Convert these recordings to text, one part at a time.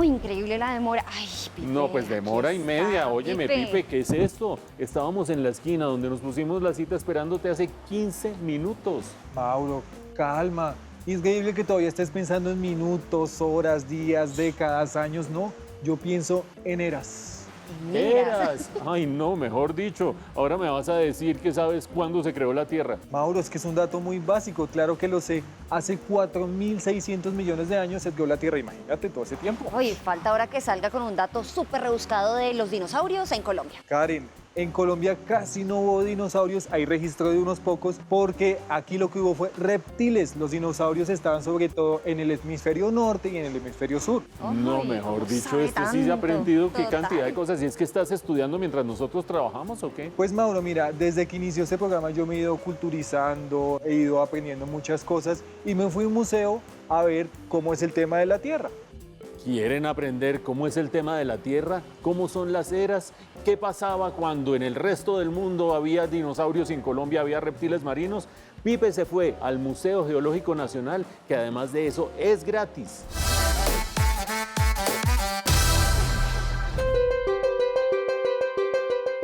increíble la demora. Ay, Pipe. No, pues demora aquí y media. está, Óyeme, Pipe, ¿qué es esto? Estábamos en la esquina donde nos pusimos la cita esperándote hace 15 minutos. Mauro, calma. Es increíble que todavía estés pensando en minutos, horas, días, décadas, años. No, yo pienso en eras. ¿Eras? Ay, no, mejor dicho. Ahora me vas a decir que sabes cuándo se creó la Tierra. Mauro, es que es un dato muy básico, claro que lo sé. Hace 4.600 millones de años se creó la Tierra, imagínate todo ese tiempo. Oye, falta ahora que salga con un dato súper rebuscado de los dinosaurios en Colombia. Karen, en Colombia casi no hubo dinosaurios, hay registro de unos pocos, porque aquí lo que hubo fue reptiles. Los dinosaurios estaban sobre todo en el hemisferio norte y en el hemisferio sur. No, Ay, mejor ¿cómo dicho, sabe este sí se ha tanto? aprendido qué Total. cantidad de cosas. ¿Y es que estás estudiando mientras nosotros trabajamos o qué? Pues Mauro, mira, desde que inició este programa yo me he ido culturizando, he ido aprendiendo muchas cosas y me fui a un museo a ver cómo es el tema de la Tierra. ¿Quieren aprender cómo es el tema de la Tierra? ¿Cómo son las eras? ¿Qué pasaba cuando en el resto del mundo había dinosaurios y en Colombia había reptiles marinos? Pipe se fue al Museo Geológico Nacional, que además de eso es gratis.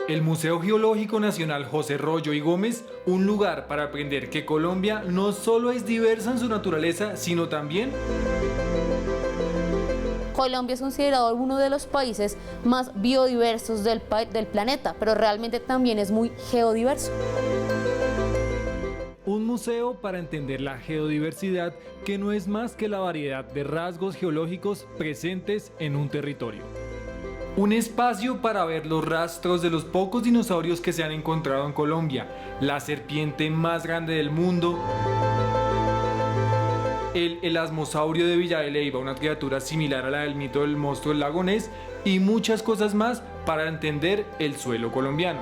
El Museo Geológico Nacional José Royo y Gómez, un lugar para aprender que Colombia no solo es diversa en su naturaleza, sino también... Colombia es considerado uno de los países más biodiversos del planeta, pero realmente también es muy geodiverso. Un museo para entender la geodiversidad, que no es más que la variedad de rasgos geológicos presentes en un territorio. Un espacio para ver los rastros de los pocos dinosaurios que se han encontrado en Colombia, la serpiente más grande del mundo, el elasmosaurio de Villa de Leyva, una criatura similar a la del mito del monstruo del lago Ness, y muchas cosas más para entender el suelo colombiano.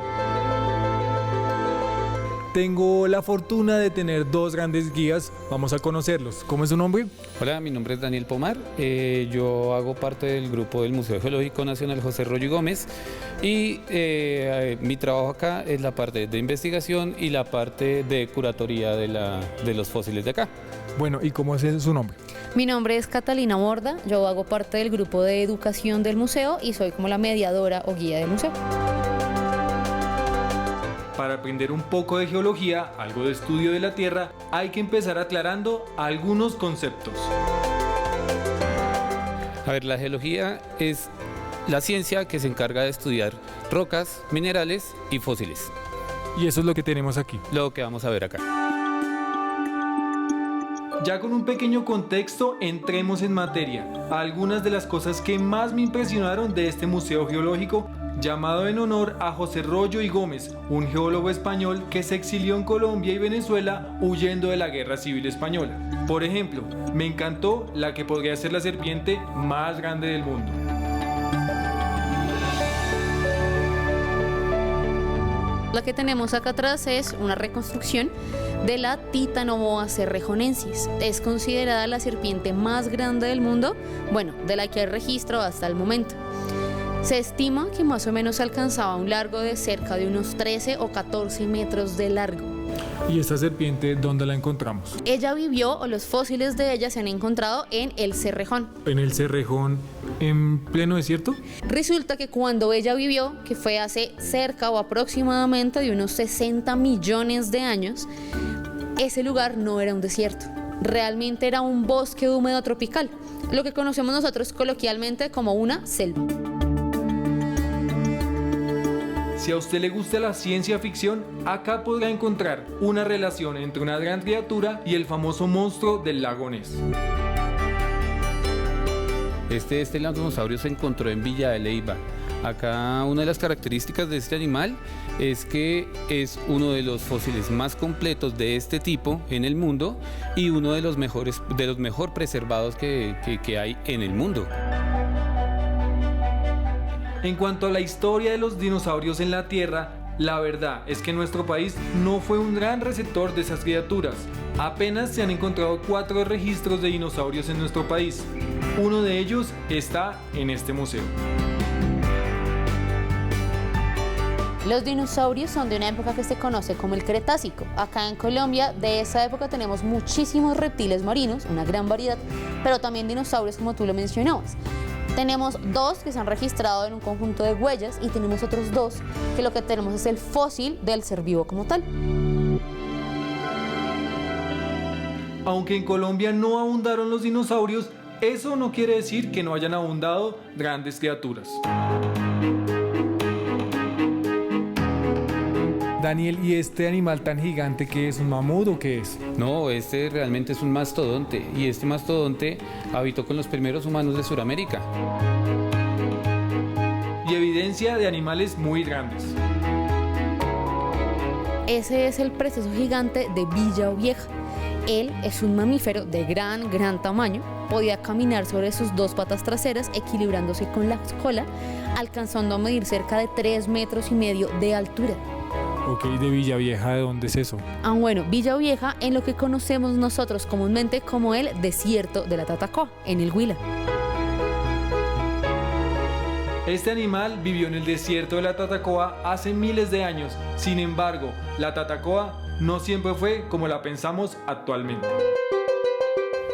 Tengo la fortuna de tener dos grandes guías, vamos a conocerlos. ¿Cómo es su nombre? Hola, mi nombre es Daniel Pomar, yo hago parte del grupo del Museo Geológico Nacional José Royo y Gómez y mi trabajo acá es la parte de investigación y la parte de curatoría de los fósiles de acá. Bueno, ¿y cómo es su nombre? Mi nombre es Catalina Borda, yo hago parte del grupo de educación del museo y soy como la mediadora o guía del museo. Para aprender un poco de geología, algo de estudio de la Tierra, hay que empezar aclarando algunos conceptos. A ver, la geología es la ciencia que se encarga de estudiar rocas, minerales y fósiles. Y eso es lo que tenemos aquí. Lo que vamos a ver acá. Ya con un pequeño contexto, entremos en materia. Algunas de las cosas que más me impresionaron de este museo geológico, llamado en honor a José Royo y Gómez, un geólogo español que se exilió en Colombia y Venezuela huyendo de la Guerra Civil Española. Por ejemplo, me encantó la que podría ser la serpiente más grande del mundo. La que tenemos acá atrás es una reconstrucción de la Titanoboa cerrejonensis. Es considerada la serpiente más grande del mundo, bueno, de la que hay registro hasta el momento. Se estima que más o menos alcanzaba un largo de cerca de unos 13 o 14 metros de largo. ¿Y esta serpiente dónde la encontramos? Ella vivió, o los fósiles de ella se han encontrado en el Cerrejón. ¿En el Cerrejón, en pleno desierto? Resulta que cuando ella vivió, que fue hace cerca o aproximadamente de unos 60 millones de años, ese lugar no era un desierto. Realmente era un bosque húmedo tropical, lo que conocemos nosotros coloquialmente como una selva. Si a usted le gusta la ciencia ficción, acá podrá encontrar una relación entre una gran criatura y el famoso monstruo del lago Ness. Este elasmosaurio se encontró en Villa de Leyva. Acá una de las características de este animal es que es uno de los fósiles más completos de este tipo en el mundo y uno de los mejor preservados que hay en el mundo. En cuanto a la historia de los dinosaurios en la Tierra, la verdad es que nuestro país no fue un gran receptor de esas criaturas. Apenas se han encontrado 4 registros de dinosaurios en nuestro país. Uno de ellos está en este museo. Los dinosaurios son de una época que se conoce como el Cretácico. Acá en Colombia, de esa época tenemos muchísimos reptiles marinos, una gran variedad, pero también dinosaurios como tú lo mencionabas. Tenemos 2 que se han registrado en un conjunto de huellas y tenemos otros 2 que lo que tenemos es el fósil del ser vivo como tal. Aunque en Colombia no abundaron los dinosaurios, eso no quiere decir que no hayan abundado grandes criaturas. Daniel, ¿y este animal tan gigante qué es? ¿Un mamut o qué es? No, este realmente es un mastodonte y este mastodonte habitó con los primeros humanos de Sudamérica. Y evidencia de animales muy grandes. Ese es el precioso gigante de Villa Vieja. Él es un mamífero de gran tamaño. Podía caminar sobre sus 2 patas traseras, equilibrándose con la cola, alcanzando a medir cerca de 3,5 metros de altura. Ok, de Villavieja, ¿de dónde es eso? Bueno, Villa Vieja en lo que conocemos nosotros comúnmente como el desierto de la Tatacoa, en el Huila. Este animal vivió en el desierto de la Tatacoa hace miles de años. Sin embargo, la Tatacoa no siempre fue como la pensamos actualmente.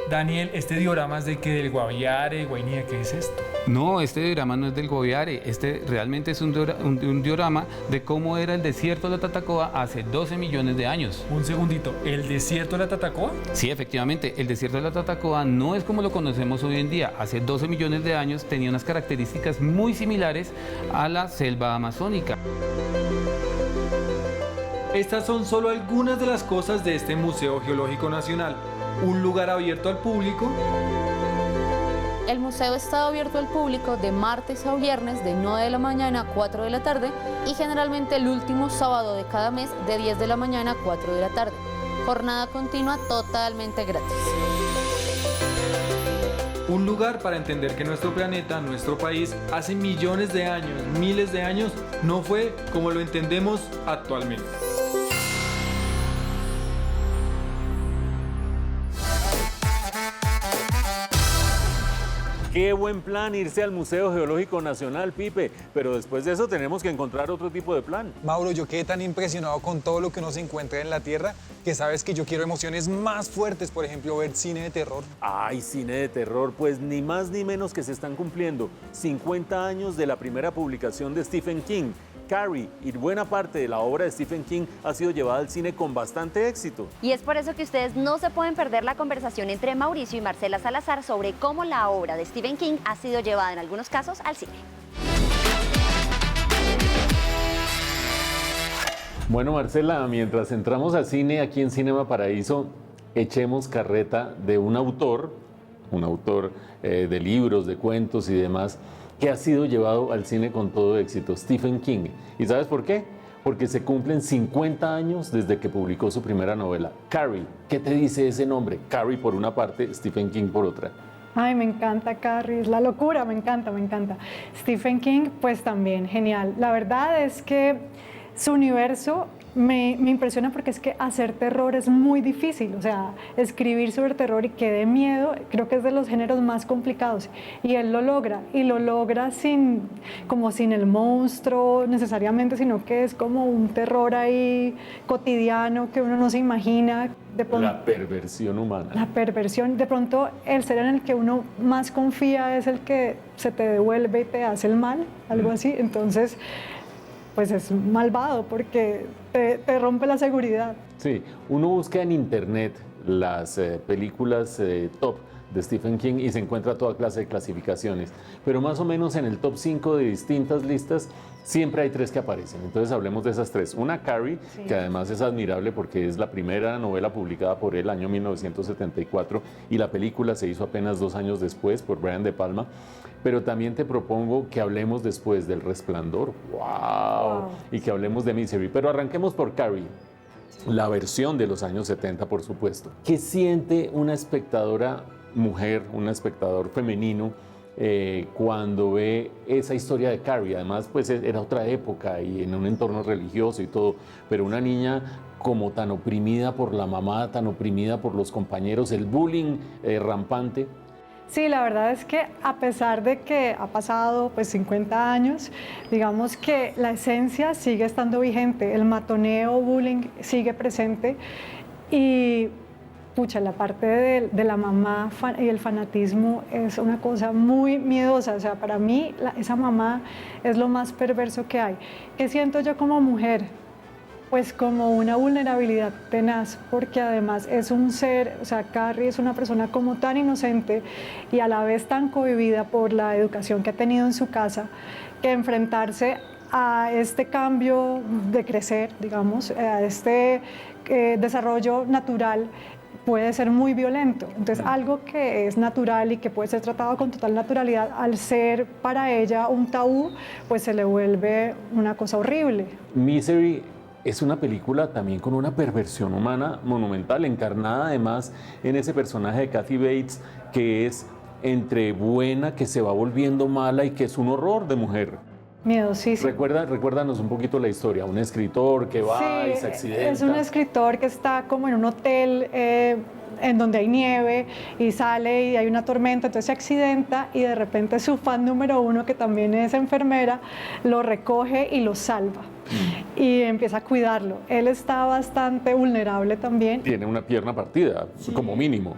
Daniel, ¿este diorama es de qué? ¿Del Guaviare, Guainía? ¿Qué es esto? No, este diorama no es del Guaviare, este realmente es un diorama de cómo era el desierto de la Tatacoa hace 12 millones de años. Un segundito, ¿el desierto de la Tatacoa? Sí, efectivamente, el desierto de la Tatacoa no es como lo conocemos hoy en día. Hace 12 millones de años tenía unas características muy similares a la selva amazónica. Estas son solo algunas de las cosas de este Museo Geológico Nacional. Un lugar abierto al público. El museo está abierto al público de martes a viernes de 9 de la mañana a 4 de la tarde y generalmente el último sábado de cada mes de 10 de la mañana a 4 de la tarde. Jornada continua totalmente gratis. Un lugar para entender que nuestro planeta, nuestro país, hace millones de años, miles de años, no fue como lo entendemos actualmente. Qué buen plan irse al Museo Geológico Nacional, Pipe, pero después de eso tenemos que encontrar otro tipo de plan. Mauro, yo quedé tan impresionado con todo lo que uno se encuentra en la Tierra que sabes que yo quiero emociones más fuertes, por ejemplo, ver cine de terror. Ay, cine de terror, pues ni más ni menos que se están cumpliendo 50 años de la primera publicación de Stephen King. Carrie y buena parte de la obra de Stephen King ha sido llevada al cine con bastante éxito. Y es por eso que ustedes no se pueden perder la conversación entre Mauricio y Marcela Salazar sobre cómo la obra de Stephen King ha sido llevada en algunos casos al cine. Bueno, Marcela, mientras entramos al cine aquí en Cinema Paraíso, echemos carreta de un autor de libros, de cuentos y demás, que ha sido llevado al cine con todo éxito, Stephen King. ¿Y sabes por qué? Porque se cumplen 50 años desde que publicó su primera novela, Carrie. ¿Qué te dice ese nombre? Carrie por una parte, Stephen King por otra. Ay, me encanta Carrie, es la locura, me encanta. Stephen King, pues también, genial. La verdad es que su universo me impresiona porque es que hacer terror es muy difícil, o sea, escribir sobre terror y que dé miedo, creo que es de los géneros más complicados. Y él lo logra, y lo logra sin el monstruo necesariamente, sino que es como un terror ahí cotidiano que uno no se imagina. De pronto, la perversión humana. La perversión, de pronto el ser en el que uno más confía es el que se te devuelve y te hace el mal, algo así, entonces pues es malvado porque te rompe la seguridad. Sí, uno busca en internet las películas top de Stephen King y se encuentra toda clase de clasificaciones, pero más o menos en el top 5 de distintas listas siempre hay 3 que aparecen. Entonces hablemos de esas 3. Una, Carrie, sí, que además es admirable porque es la primera novela publicada por él, año 1974, y la película se hizo apenas 2 años después por Brian De Palma. Pero también te propongo que hablemos después del Resplandor, wow, y que hablemos de Misery. Pero arranquemos por Carrie, la versión de los años 70, por supuesto. ¿Qué siente una espectadora mujer, un espectador femenino, cuando ve esa historia de Carrie? Además, pues era otra época y en un entorno religioso y todo, pero una niña como tan oprimida por la mamá, tan oprimida por los compañeros, el bullying rampante. Sí, la verdad es que a pesar de que ha pasado pues 50 años, digamos que la esencia sigue estando vigente, el matoneo, bullying sigue presente y pucha, la parte de la mamá y el fanatismo es una cosa muy miedosa. O sea, para mí esa mamá es lo más perverso que hay. ¿Qué siento yo como mujer? Pues como una vulnerabilidad tenaz, porque además es un ser, o sea, Carrie es una persona como tan inocente y a la vez tan cohibida por la educación que ha tenido en su casa, que enfrentarse a este cambio de crecer, digamos, a este desarrollo natural, puede ser muy violento. Entonces, algo que es natural y que puede ser tratado con total naturalidad, al ser para ella un tabú, pues se le vuelve una cosa horrible. Misery es una película también con una perversión humana monumental, encarnada además en ese personaje de Kathy Bates, que es entre buena, que se va volviendo mala y que es un horror de mujer. Miedosísimo. Recuérdanos un poquito la historia, un escritor que va y se accidenta. Es un escritor que está como en un hotel en donde hay nieve y sale y hay una tormenta, entonces se accidenta y de repente su fan número 1, que también es enfermera, lo recoge y lo salva. Y empieza a cuidarlo. Él está bastante vulnerable también. Tiene una pierna partida, como mínimo.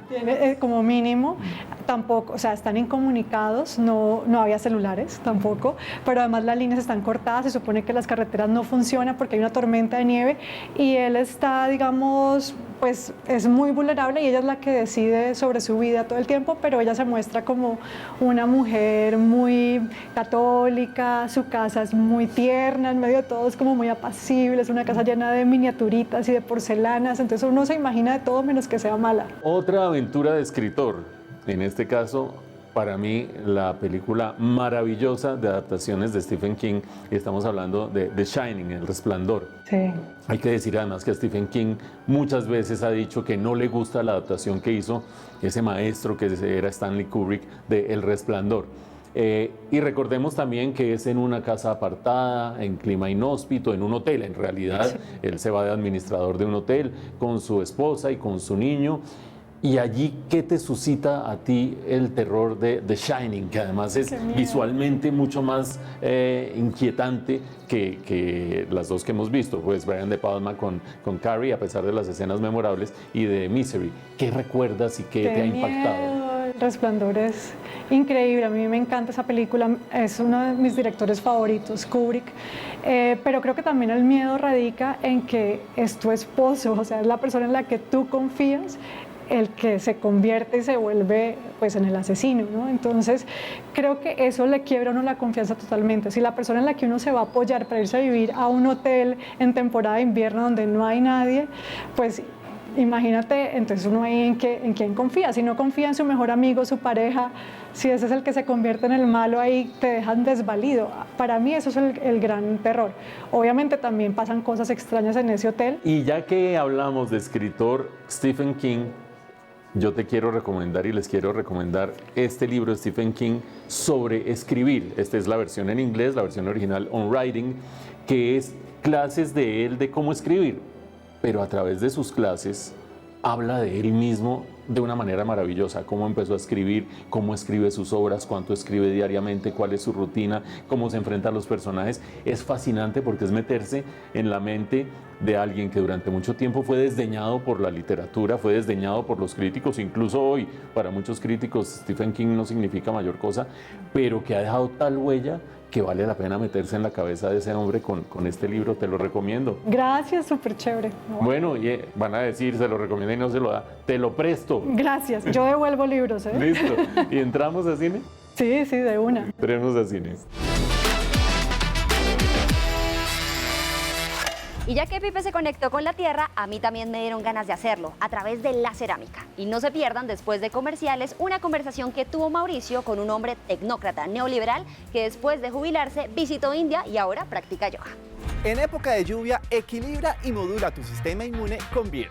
Como mínimo, tampoco, o sea, están incomunicados, no había celulares tampoco, pero además las líneas están cortadas, se supone que las carreteras no funcionan porque hay una tormenta de nieve y él está, digamos, pues es muy vulnerable y ella es la que decide sobre su vida todo el tiempo, pero ella se muestra como una mujer muy católica, su casa es muy tierna, en medio de todo es como muy apacible, es una casa llena de miniaturitas y de porcelanas, entonces uno se imagina de todo menos que sea mala. Otra aventura de escritor, en este caso, para mí, la película maravillosa de adaptaciones de Stephen King, y estamos hablando de The Shining, El Resplandor. Sí. Hay que decir además que Stephen King muchas veces ha dicho que no le gusta la adaptación que hizo ese maestro que era Stanley Kubrick de El Resplandor. Y recordemos también que es en una casa apartada, en clima inhóspito, en un hotel. En realidad, él se va de administrador de un hotel con su esposa y con su niño. Y allí, ¿qué te suscita a ti el terror de The Shining? Que además es visualmente mucho más inquietante que las dos que hemos visto. Pues Brian De Palma con Carrie, a pesar de las escenas memorables, y de Misery. ¿Qué recuerdas y qué te ha impactado? El Resplandor es increíble, a mí me encanta esa película, es uno de mis directores favoritos, Kubrick, pero creo que también el miedo radica en que es tu esposo, o sea, es la persona en la que tú confías, el que se convierte y se vuelve pues en el asesino, ¿no? Entonces creo que eso le quiebra a uno la confianza totalmente. Si la persona en la que uno se va a apoyar para irse a vivir a un hotel en temporada de invierno donde no hay nadie, pues imagínate, entonces uno ahí en quién confía. Si no confía en su mejor amigo, su pareja, si ese es el que se convierte en el malo, ahí te dejan desvalido. Para mí eso es el gran terror. Obviamente también pasan cosas extrañas en ese hotel. Y ya que hablamos de escritor Stephen King, yo te quiero recomendar y les quiero recomendar este libro de Stephen King sobre escribir. Esta es la versión en inglés, la versión original On Writing, que es clases de él de cómo escribir, pero a través de sus clases habla de él mismo de una manera maravillosa, cómo empezó a escribir, cómo escribe sus obras, cuánto escribe diariamente, cuál es su rutina, cómo se enfrenta a los personajes. Es fascinante porque es meterse en la mente de alguien que durante mucho tiempo fue desdeñado por la literatura, fue desdeñado por los críticos, incluso hoy para muchos críticos Stephen King no significa mayor cosa, pero que ha dejado tal huella que vale la pena meterse en la cabeza de ese hombre con este libro. Te lo recomiendo. Gracias, súper chévere. Bueno, y van a decir, se lo recomienda y no se lo da. Te lo presto. Gracias, yo devuelvo libros, ¿eh? Listo. ¿Y entramos a cine? Sí, de una. Entremos a cine. Y ya que Pipe se conectó con la Tierra, a mí también me dieron ganas de hacerlo, a través de la cerámica. Y no se pierdan, después de comerciales, una conversación que tuvo Mauricio con un hombre tecnócrata neoliberal que después de jubilarse visitó India y ahora practica yoga. En época de lluvia, equilibra y modula tu sistema inmune con Beer.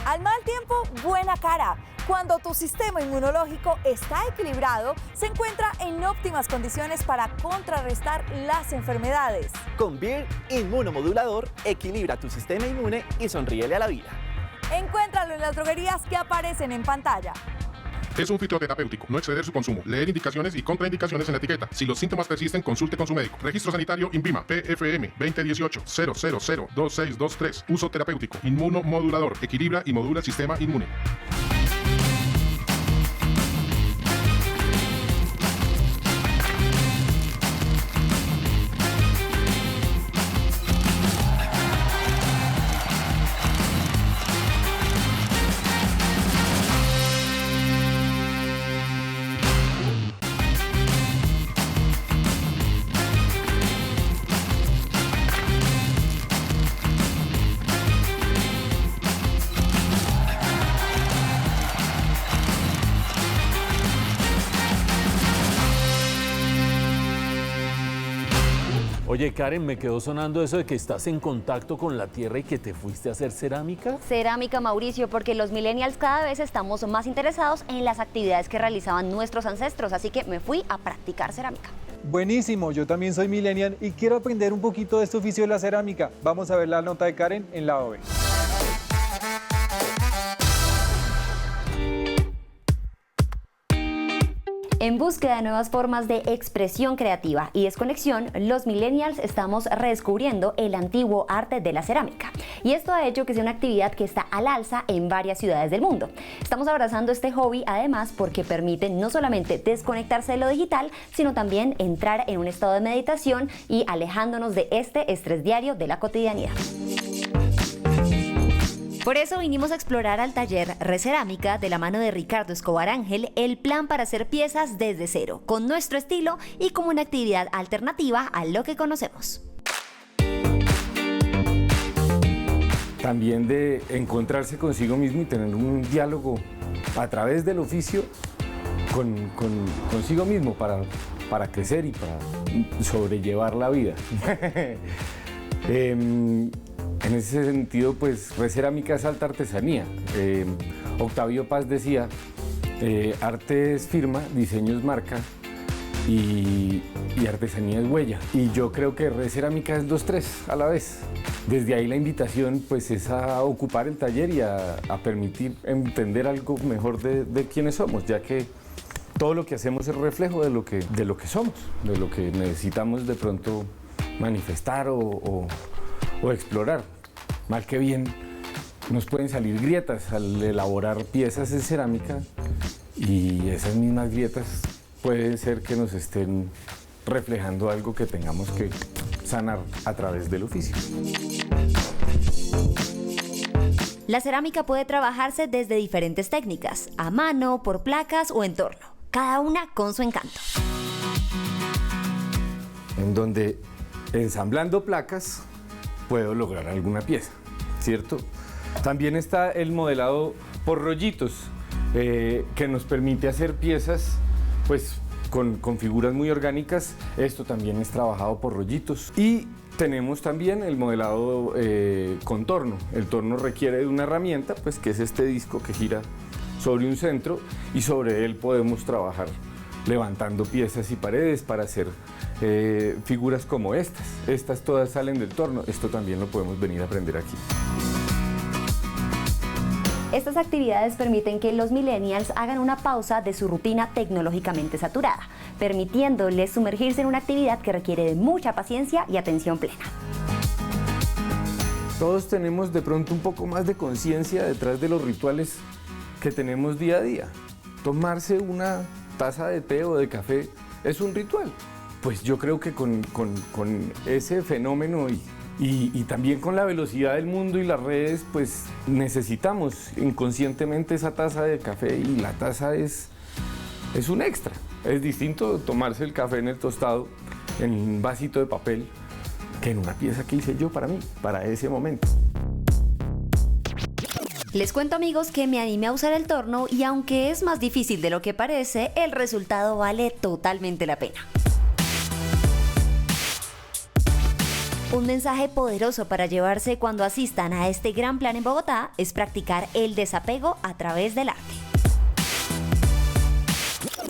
Al mal tiempo, buena cara. Cuando tu sistema inmunológico está equilibrado, se encuentra en óptimas condiciones para contrarrestar las enfermedades. Con Beer Inmunomodulador, equilibra tu sistema inmune y sonríele a la vida. Encuéntralo en las droguerías que aparecen en pantalla. Es un fitoterapéutico, no exceder su consumo. Leer indicaciones y contraindicaciones en la etiqueta. Si los síntomas persisten, consulte con su médico. Registro sanitario INVIMA, PFM 2018-0002623. Uso terapéutico, inmunomodulador, equilibra y modula el sistema inmune. Oye, Karen, me quedó sonando eso de que estás en contacto con la tierra y que te fuiste a hacer cerámica. Cerámica, Mauricio, porque los millennials cada vez estamos más interesados en las actividades que realizaban nuestros ancestros, así que me fui a practicar cerámica. Buenísimo, yo también soy millennial y quiero aprender un poquito de este oficio de la cerámica. Vamos a ver la nota de Karen en la OB. En búsqueda de nuevas formas de expresión creativa y desconexión, los millennials estamos redescubriendo el antiguo arte de la cerámica. Y esto ha hecho que sea una actividad que está al alza en varias ciudades del mundo. Estamos abrazando este hobby además porque permite no solamente desconectarse de lo digital, sino también entrar en un estado de meditación y alejándonos de este estrés diario de la cotidianidad. Por eso vinimos a explorar al taller Recerámica de la mano de Ricardo Escobar Ángel el plan para hacer piezas desde cero, con nuestro estilo y como una actividad alternativa a lo que conocemos. También de encontrarse consigo mismo y tener un diálogo a través del oficio consigo mismo para crecer y para sobrellevar la vida. En ese sentido, pues, Recerámica es alta artesanía. Octavio Paz decía, arte es firma, diseño es marca y artesanía es huella. Y yo creo que Recerámica es los tres a la vez. Desde ahí la invitación, pues, es a ocupar el taller y a permitir entender algo mejor de quiénes somos, ya que todo lo que hacemos es reflejo de lo que somos, de lo que necesitamos de pronto manifestar o explorar. Mal que bien, nos pueden salir grietas al elaborar piezas en cerámica y esas mismas grietas pueden ser que nos estén reflejando algo que tengamos que sanar a través del oficio. La cerámica puede trabajarse desde diferentes técnicas, a mano, por placas o en torno, cada una con su encanto. En donde ensamblando placas puedo lograr alguna pieza, ¿cierto? También está el modelado por rollitos, que nos permite hacer piezas pues, con figuras muy orgánicas. Esto también es trabajado por rollitos. Y tenemos también el modelado con torno. El torno requiere de una herramienta, pues, que es este disco que gira sobre un centro y sobre él podemos trabajar levantando piezas y paredes para hacer figuras como estas. Estas todas salen del torno. Esto también lo podemos venir a aprender aquí. Estas actividades permiten que los millennials hagan una pausa de su rutina tecnológicamente saturada, permitiéndoles sumergirse en una actividad que requiere de mucha paciencia y atención plena. Todos tenemos de pronto un poco más de conciencia detrás de los rituales que tenemos día a día. Tomarse una taza de té o de café es un ritual. Pues yo creo que con ese fenómeno y también con la velocidad del mundo y las redes, pues necesitamos inconscientemente esa taza de café y la taza es un extra. Es distinto tomarse el café en el tostado, en un vasito de papel, que en una pieza que hice yo para mí, para ese momento. Les cuento, amigos, que me animé a usar el torno y aunque es más difícil de lo que parece, el resultado vale totalmente la pena. Un mensaje poderoso para llevarse cuando asistan a este gran plan en Bogotá es practicar el desapego a través del arte.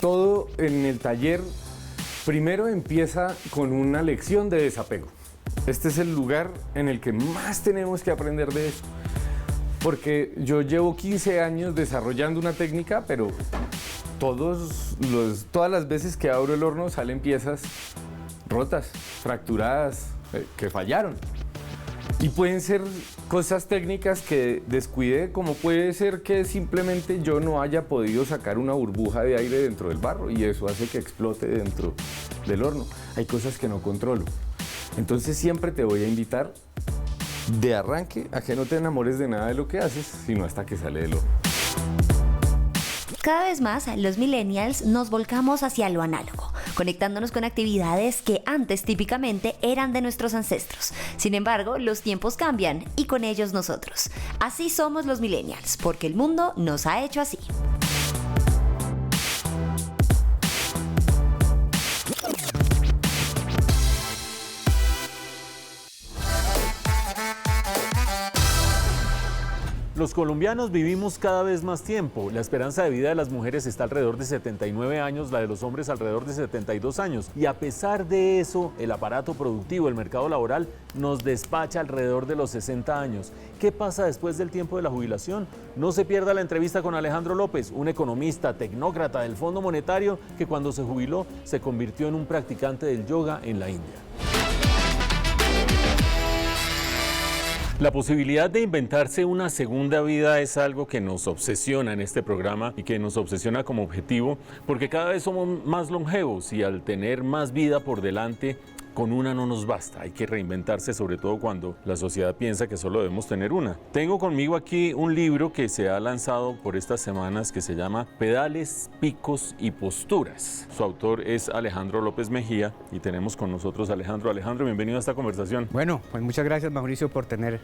Todo en el taller primero empieza con una lección de desapego. Este es el lugar en el que más tenemos que aprender de eso. porque yo llevo 15 años desarrollando una técnica, pero todas las veces que abro el horno salen piezas rotas, fracturadas, que fallaron. Y pueden ser cosas técnicas que descuidé, como puede ser que simplemente yo no haya podido sacar una burbuja de aire dentro del barro y eso hace que explote dentro del horno. Hay cosas que no controlo. Entonces siempre te voy a invitar de arranque a que no te enamores de nada de lo que haces, sino hasta que sale del horno. Cada vez más, los millennials nos volcamos hacia lo análogo, conectándonos con actividades que antes típicamente eran de nuestros ancestros. Sin embargo, los tiempos cambian y con ellos nosotros. Así somos los millennials, porque el mundo nos ha hecho así. Los colombianos vivimos cada vez más tiempo. La esperanza de vida de las mujeres está alrededor de 79 años, la de los hombres alrededor de 72 años. Y a pesar de eso, el aparato productivo, el mercado laboral, nos despacha alrededor de los 60 años. ¿Qué pasa después del tiempo de la jubilación? No se pierda la entrevista con Alejandro López, un economista, tecnócrata del Fondo Monetario, que cuando se jubiló se convirtió en un practicante del yoga en la India. La posibilidad de inventarse una segunda vida es algo que nos obsesiona en este programa y que nos obsesiona como objetivo, porque cada vez somos más longevos y al tener más vida por delante, con una no nos basta, hay que reinventarse, sobre todo cuando la sociedad piensa que solo debemos tener una. Tengo conmigo aquí un libro que se ha lanzado por estas semanas que se llama Pedales, Picos y Posturas. Su autor es Alejandro López Mejía y tenemos con nosotros a Alejandro. Alejandro, bienvenido a esta conversación. Bueno, pues muchas gracias, Mauricio, por tener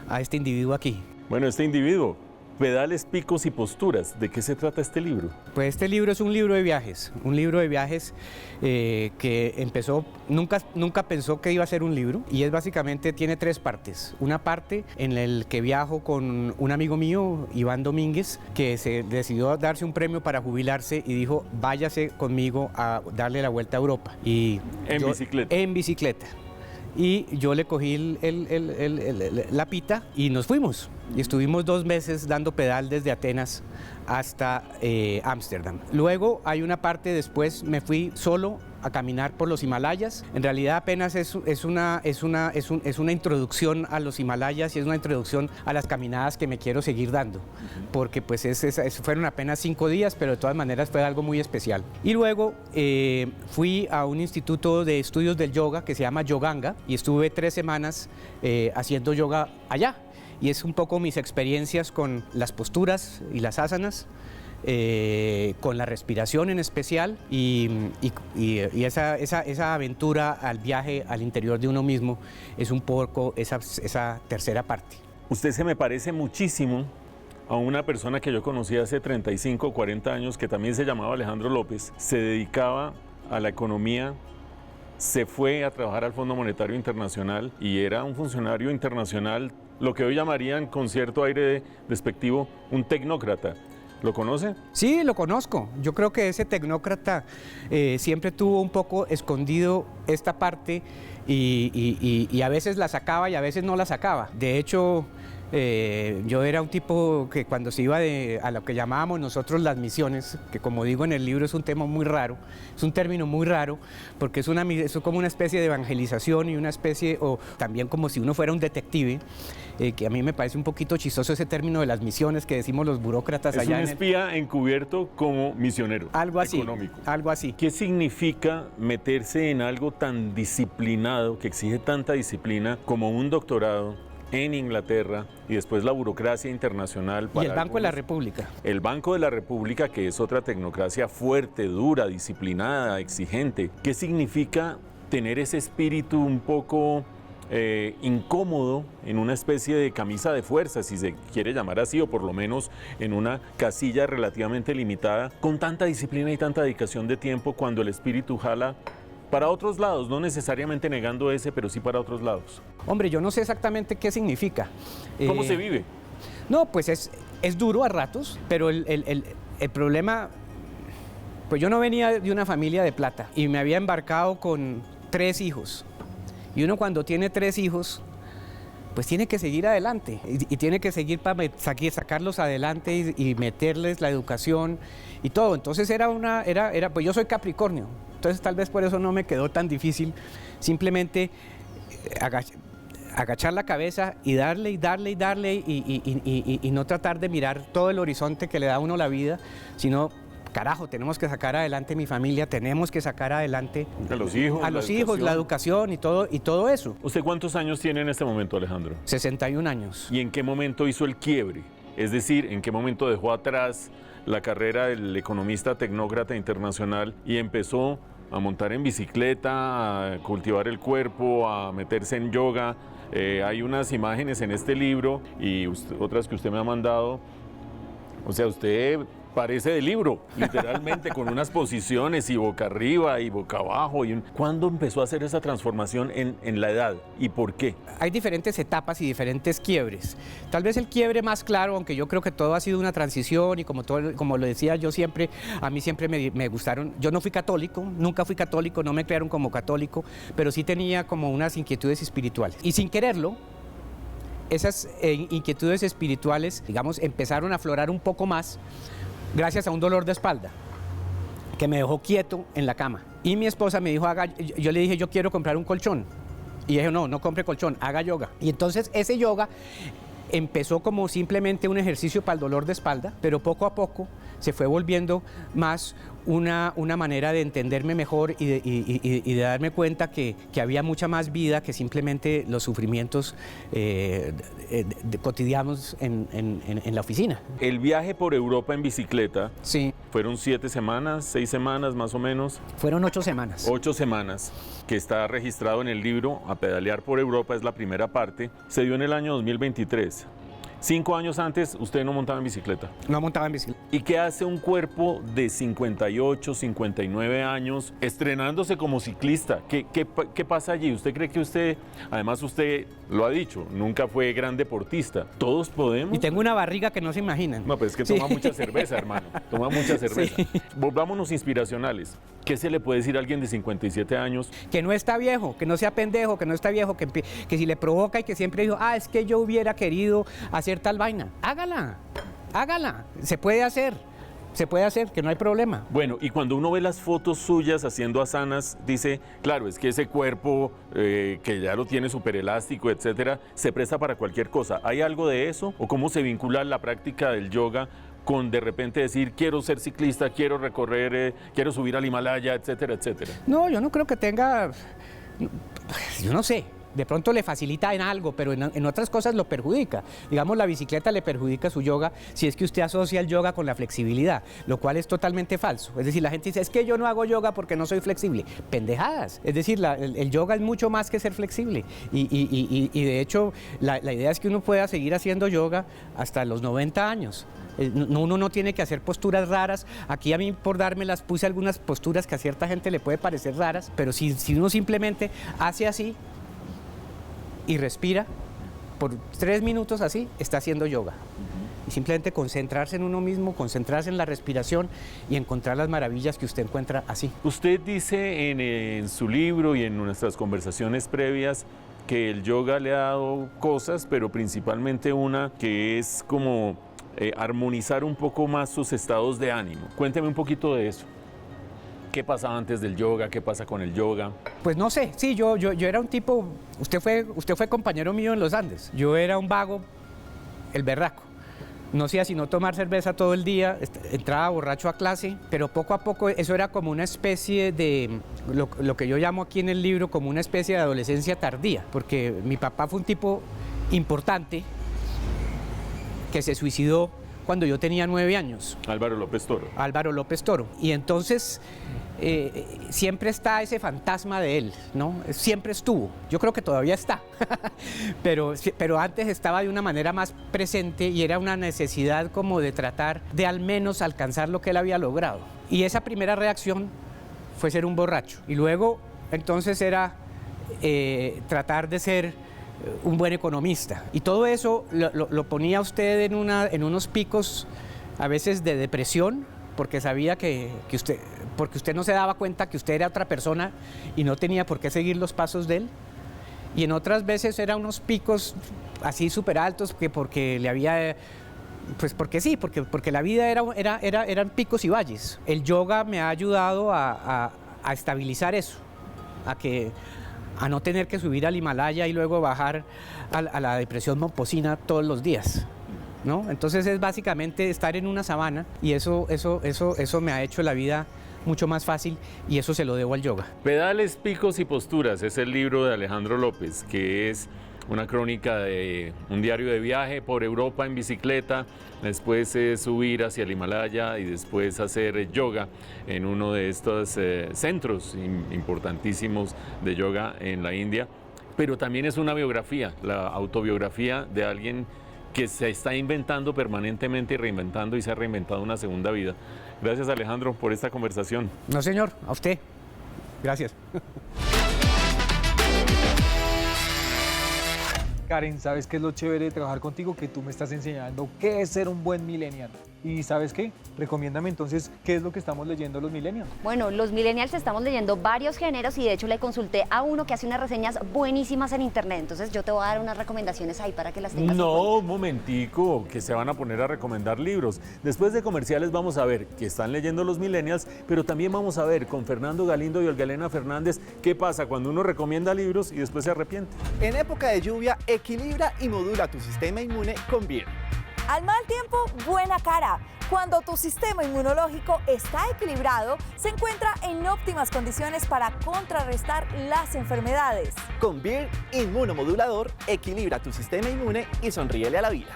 a este individuo aquí. Bueno, este individuo, Pedales, Picos y Posturas, ¿de qué se trata este libro? Pues este libro es un libro de viajes, que empezó, nunca pensó que iba a ser un libro, y es básicamente, tiene tres partes. Una parte en la que viajo con un amigo mío, Iván Domínguez, que se decidió darse un premio para jubilarse y dijo, váyase conmigo a darle la vuelta a Europa. Y bicicleta. En bicicleta. Y yo le cogí la pita y nos fuimos. Y estuvimos 2 meses dando pedal desde Atenas hasta Ámsterdam. Luego hay una parte, después me fui solo a caminar por los Himalayas. En realidad apenas es una introducción a los Himalayas y es una introducción a las caminadas que me quiero seguir dando, porque pues fueron apenas 5 días, pero de todas maneras fue algo muy especial. Y luego fui a un instituto de estudios del yoga que se llama Yoganga y estuve 3 semanas haciendo yoga allá. Y es un poco mis experiencias con las posturas y las asanas, con la respiración en especial y esa aventura al viaje al interior de uno mismo es un poco esa tercera parte. Usted se me parece muchísimo a una persona que yo conocí hace 35 o 40 años que también se llamaba Alejandro López, se dedicaba a la economía, se fue a trabajar al Fondo Monetario Internacional y era un funcionario internacional, lo que hoy llamarían con cierto aire despectivo un tecnócrata. ¿Lo conoce? Sí, lo conozco. Yo creo que ese tecnócrata siempre tuvo un poco escondido esta parte y a veces la sacaba y a veces no la sacaba. De hecho, yo era un tipo que cuando se iba a lo que llamábamos nosotros las misiones, que como digo en el libro es un tema muy raro, es un término muy raro, porque es como una especie de evangelización y una especie, o también como si uno fuera un detective, que a mí me parece un poquito chistoso ese término de las misiones que decimos los burócratas allá. Es un espía encubierto como misionero. Algo así, económico. Algo así. ¿Qué significa meterse en algo tan disciplinado, que exige tanta disciplina como un doctorado en Inglaterra y después la burocracia internacional? Y el Banco de la República. El Banco de la República, que es otra tecnocracia fuerte, dura, disciplinada, exigente. ¿Qué significa tener ese espíritu un poco incómodo en una especie de camisa de fuerza, si se quiere llamar así, o por lo menos en una casilla relativamente limitada, con tanta disciplina y tanta dedicación de tiempo cuando el espíritu jala para otros lados, no necesariamente negando ese, pero sí para otros lados? Hombre, yo no sé exactamente qué significa. ¿Cómo se vive? No, pues es duro a ratos, pero el problema, pues yo no venía de una familia de plata y me había embarcado con 3 hijos. Y uno cuando tiene 3 hijos, pues tiene que seguir adelante y tiene que seguir para sacarlos adelante y meterles la educación y todo. Entonces pues yo soy Capricornio, entonces tal vez por eso no me quedó tan difícil simplemente agachar la cabeza y darle y no tratar de mirar todo el horizonte que le da a uno la vida, sino carajo, tenemos que sacar adelante mi familia, tenemos que sacar adelante a los hijos, la educación y todo eso. ¿Usted cuántos años tiene en este momento, Alejandro? 61 años. ¿Y en qué momento hizo el quiebre? Es decir, ¿en qué momento dejó atrás la carrera del economista tecnócrata internacional y empezó a montar en bicicleta, a cultivar el cuerpo, a meterse en yoga? Hay unas imágenes en este libro y otras que usted me ha mandado. O sea, usted parece de libro, literalmente, con unas posiciones y boca arriba y boca abajo. ¿Cuándo empezó a hacer esa transformación en la edad y por qué? Hay diferentes etapas y diferentes quiebres. Tal vez el quiebre más claro, aunque yo creo que todo ha sido una transición y como lo decía yo siempre, a mí siempre me gustaron. Yo no fui católico, nunca fui católico, no me crearon como católico, pero sí tenía como unas inquietudes espirituales. Y sin quererlo, esas inquietudes espirituales, digamos, empezaron a aflorar un poco más gracias a un dolor de espalda que me dejó quieto en la cama. Y mi esposa me dijo, yo le dije, yo quiero comprar un colchón. Y dije, no compre colchón, haga yoga. Y entonces ese yoga empezó como simplemente un ejercicio para el dolor de espalda, pero poco a poco se fue volviendo más una manera de entenderme mejor y de darme cuenta que había mucha más vida que simplemente los sufrimientos cotidianos en la oficina. El viaje por Europa en bicicleta, sí, fueron 7 semanas, 6 semanas más o menos. Fueron 8 semanas. 8 semanas, que está registrado en el libro A Pedalear por Europa, es la primera parte. Se dio en el año 2023. 5 años antes, usted no montaba en bicicleta. No montaba en bicicleta. ¿Y qué hace un cuerpo de 58, 59 años estrenándose como ciclista? ¿Qué pasa allí? ¿Usted cree que además usted lo ha dicho, nunca fue gran deportista? ¿Todos podemos? Y tengo una barriga que no se imaginan. No, pues es que toma mucha cerveza, hermano. Toma mucha cerveza. Sí. Volvámonos inspiracionales. ¿Qué se le puede decir a alguien de 57 años? Que no está viejo, que no sea pendejo, que no está viejo, que si le provoca y que siempre dijo, es que yo hubiera querido hacer tal vaina. Hágala. Se puede hacer, que no hay problema. Bueno, y cuando uno ve las fotos suyas haciendo asanas, dice, claro, es que ese cuerpo que ya lo tiene súper elástico, etcétera, se presta para cualquier cosa. ¿Hay algo de eso? ¿O cómo se vincula la práctica del yoga con de repente decir, quiero ser ciclista, quiero recorrer, quiero subir al Himalaya, etcétera, etcétera? No, yo no creo que tenga, yo no sé. De pronto le facilita en algo, pero en otras cosas lo perjudica. Digamos, la bicicleta le perjudica su yoga si es que usted asocia el yoga con la flexibilidad, lo cual es totalmente falso. Es decir, la gente dice, es que yo no hago yoga porque no soy flexible. Pendejadas. Es decir, el yoga es mucho más que ser flexible. Y de hecho, la idea es que uno pueda seguir haciendo yoga hasta los 90 años. Uno no tiene que hacer posturas raras. Aquí a mí, por dármelas, puse algunas posturas que a cierta gente le puede parecer raras, pero si uno simplemente hace así y respira por 3 minutos así, está haciendo yoga. Y simplemente concentrarse en uno mismo, concentrarse en la respiración y encontrar las maravillas que usted encuentra así. Usted dice en su libro y en nuestras conversaciones previas que el yoga le ha dado cosas, pero principalmente una que es como armonizar un poco más sus estados de ánimo. Cuénteme un poquito de eso. ¿Qué pasa antes del yoga? ¿Qué pasa con el yoga? Pues no sé, sí, yo era un tipo, usted fue compañero mío en los Andes, yo era un vago, el berraco. No hacía sino tomar cerveza todo el día, entraba borracho a clase, pero poco a poco eso era como una especie de, lo que yo llamo aquí en el libro, como una especie de adolescencia tardía, porque mi papá fue un tipo importante que se suicidó cuando yo tenía 9 años. Álvaro López Toro. Álvaro López Toro. Y entonces siempre está ese fantasma de él, ¿no? Siempre estuvo. Yo creo que todavía está. pero antes estaba de una manera más presente y era una necesidad como de tratar de al menos alcanzar lo que él había logrado. Y esa primera reacción fue ser un borracho. Y luego, entonces, era tratar de ser un buen economista. Y todo eso lo ponía usted en unos picos a veces de depresión, porque sabía porque usted no se daba cuenta que usted era otra persona y no tenía por qué seguir los pasos de él. y en otras veces eran unos picos así súper altos porque le había... Pues porque sí, porque la vida eran picos y valles. El yoga me ha ayudado a estabilizar eso, a no tener que subir al Himalaya y luego bajar a la depresión momposina todos los días, ¿no? Entonces es básicamente estar en una sabana y eso me ha hecho la vida mucho más fácil y eso se lo debo al yoga. Pedales, picos y posturas es el libro de Alejandro López, que es una crónica de un diario de viaje por Europa en bicicleta, después subir hacia el Himalaya y después hacer yoga en uno de estos centros importantísimos de yoga en la India. Pero también es una biografía, la autobiografía de alguien que se está inventando permanentemente y reinventando y se ha reinventado una segunda vida. Gracias, Alejandro, por esta conversación. No, señor, a usted. Gracias. Karen, ¿sabes qué es lo chévere de trabajar contigo? Que tú me estás enseñando qué es ser un buen millennial. Y ¿sabes qué? Recomiéndame entonces qué es lo que estamos leyendo los millennials. Bueno, los millennials estamos leyendo varios géneros y de hecho le consulté a uno que hace unas reseñas buenísimas en internet. Entonces yo te voy a dar unas recomendaciones ahí para que las tengas. No, un momentico, que se van a poner a recomendar libros. Después de comerciales vamos a ver qué están leyendo los millennials, pero también vamos a ver con Fernando Galindo y Olga Elena Fernández qué pasa cuando uno recomienda libros y después se arrepiente. En época de lluvia, equilibra y modula tu sistema inmune con Beer. Al mal tiempo, buena cara. Cuando tu sistema inmunológico está equilibrado, se encuentra en óptimas condiciones para contrarrestar las enfermedades. Con Beer Inmunomodulador, equilibra tu sistema inmune y sonríele a la vida.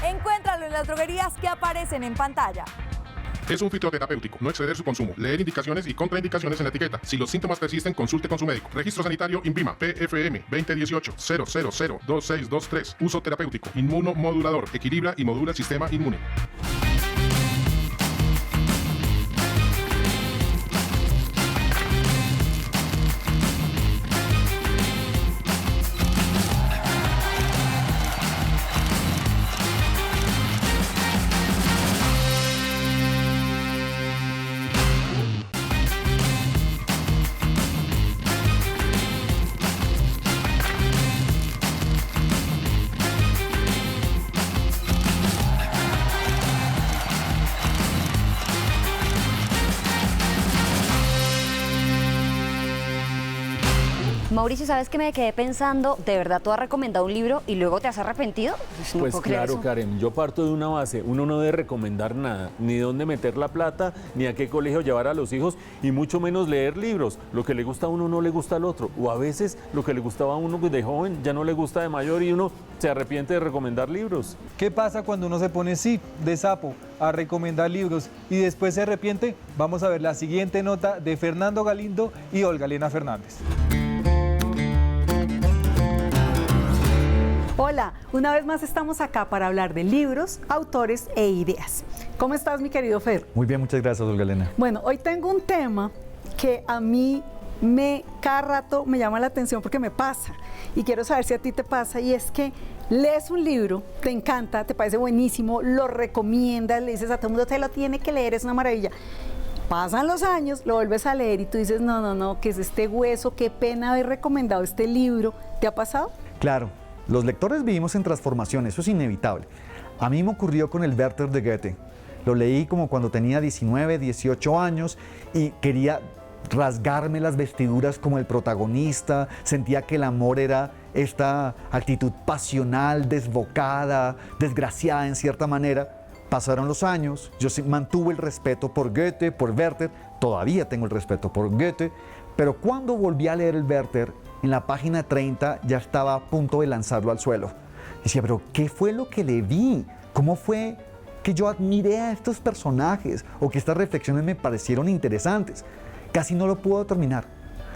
Encuéntralo en las droguerías que aparecen en pantalla. Es un fitoterapéutico. No exceder su consumo. Leer indicaciones y contraindicaciones en la etiqueta. Si los síntomas persisten, consulte con su médico. Registro sanitario INVIMA. PFM 2018-000-2623. Uso terapéutico. Inmunomodulador. Equilibra y modula el sistema inmune. Mauricio, ¿sabes qué me quedé pensando? ¿De verdad tú has recomendado un libro y luego te has arrepentido? No Pues puedo creer claro, eso. Karen, yo parto de una base. Uno no debe recomendar nada, ni dónde meter la plata, ni a qué colegio llevar a los hijos, y mucho menos leer libros. Lo que le gusta a uno no le gusta al otro. O a veces lo que le gustaba a uno de joven ya no le gusta de mayor y uno se arrepiente de recomendar libros. ¿Qué pasa cuando uno se pone de sapo a recomendar libros y después se arrepiente? Vamos a ver la siguiente nota de Fernando Galindo y Olga Elena Fernández. Hola, una vez más estamos acá para hablar de libros, autores e ideas. ¿Cómo estás, mi querido Fer? Muy bien, muchas gracias, Olga Elena. Bueno, hoy tengo un tema que a mí cada rato me llama la atención porque me pasa y quiero saber si a ti te pasa, y es que lees un libro, te encanta, te parece buenísimo, lo recomiendas, le dices a todo el mundo, te lo tiene que leer, es una maravilla. Pasan los años, lo vuelves a leer y tú dices, no, ¿qué es este hueso? Qué pena haber recomendado este libro. ¿Te ha pasado? Claro, los lectores vivimos en transformación, eso es inevitable. A mí me ocurrió con el Werther de Goethe. Lo leí como cuando tenía 19, 18 años y quería rasgarme las vestiduras como el protagonista, sentía que el amor era esta actitud pasional, desbocada, desgraciada en cierta manera. Pasaron los años, yo mantuve el respeto por Goethe, por Werther, todavía tengo el respeto por Goethe, pero cuando volví a leer el Werther, en la página 30 ya estaba a punto de lanzarlo al suelo. Decía, pero ¿qué fue lo que le vi? ¿Cómo fue que yo admiré a estos personajes? O que estas reflexiones me parecieron interesantes. Casi no lo puedo terminar.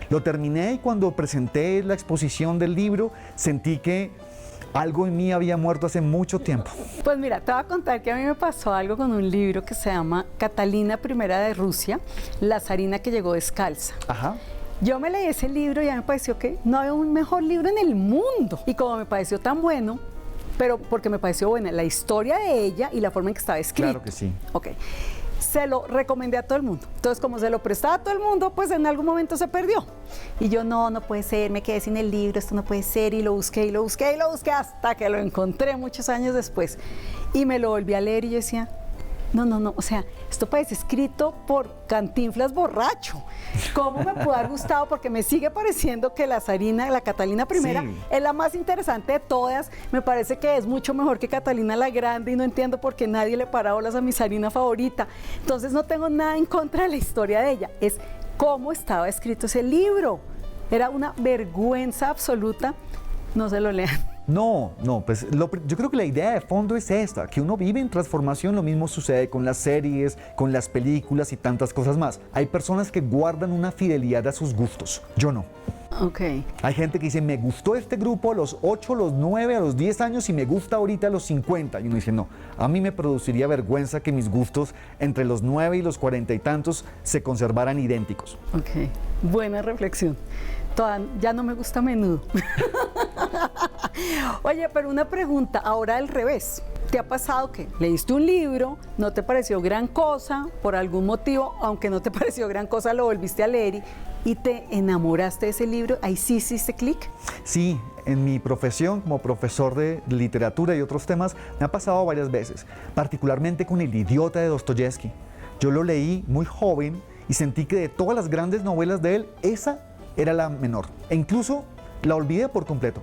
Lo terminé y cuando presenté la exposición del libro, sentí que algo en mí había muerto hace mucho tiempo. Pues mira, te voy a contar que a mí me pasó algo con un libro que se llama Catalina I de Rusia, la zarina que llegó descalza. Ajá. Yo me leí ese libro y ya me pareció que no había un mejor libro en el mundo. Y como me pareció tan bueno, pero porque me pareció buena la historia de ella y la forma en que estaba escrito. Claro que sí. Ok. se lo recomendé a todo el mundo. Entonces, como se lo prestaba a todo el mundo, pues en algún momento se perdió. Y yo, no puede ser, me quedé sin el libro, esto no puede ser, y lo busqué, y lo busqué, y lo busqué, hasta que lo encontré muchos años después. Y me lo volví a leer y yo decía, no, o sea, esto parece escrito por Cantinflas borracho. ¿Cómo me pudo haber gustado? Porque me sigue pareciendo que la Catalina I, sí, es la más interesante de todas. Me parece que es mucho mejor que Catalina la Grande y no entiendo por qué nadie le para bolas a mi zarina favorita. Entonces no tengo nada en contra de la historia de ella. Es cómo estaba escrito ese libro. Era una vergüenza absoluta. No se lo lean. No, pues yo creo que la idea de fondo es esta, que uno vive en transformación. Lo mismo sucede con las series, con las películas y tantas cosas más. Hay personas que guardan una fidelidad a sus gustos, yo no. Okay. Hay gente que dice, me gustó este grupo a los 8, a los 9, a los 10 años y me gusta ahorita a los 50. Y uno dice, no, a mí me produciría vergüenza que mis gustos entre los 9 y los 40 y tantos se conservaran idénticos. Ok, buena reflexión. Ya no me gusta Menudo. Oye, pero una pregunta, ahora al revés. ¿Te ha pasado que leíste un libro, no te pareció gran cosa, por algún motivo, aunque no te pareció gran cosa, lo volviste a leer y te enamoraste de ese libro? ¿Ahí sí hiciste clic? Sí, en mi profesión como profesor de literatura y otros temas me ha pasado varias veces, particularmente con El idiota de Dostoyevsky. Yo lo leí muy joven y sentí que de todas las grandes novelas de él, esa era la menor. E incluso la olvidé por completo.